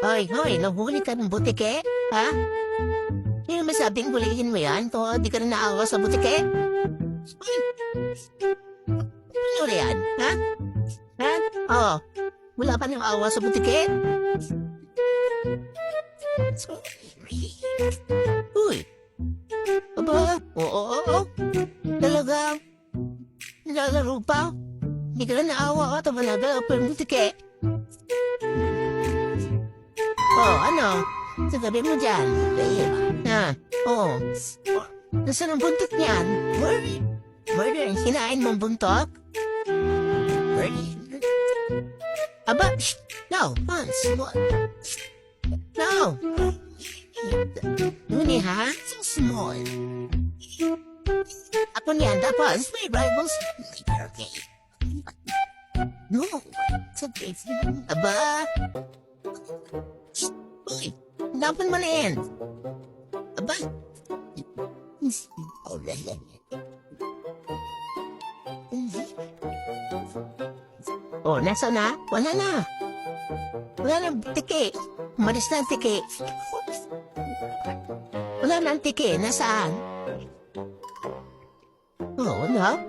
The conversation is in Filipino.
Hoy, hoy, nahuli ka ng butike? Ha? Hindi naman sabing hulihin mo yan kung di ka na naawa sa butike? Hoy, ano yan? Ha? Ha? Oh, wala pa nang awa sa butike? Uy, aba, oo. Talaga, nilalaro pa? Hindi ka na naawa ka, talaga, pero butike. Oh, ano? Sasabi mo dyan. Ha? Oh. Nasaan ang buntot niyan? Murder? Hinain mong buntot? Murder? Aba, shh! No, Hans. No. Nuni ha? So small. Ako niyan, tapos may rivals. Okay. No. Sabi, aba. Uy, dapat mo na yan. Aba. Oh, lala. Oh, nasa na? Wala na. Wala na tiki. Umalis na ang tiki. Wala na ang tiki. Nasaan? Oh, wala.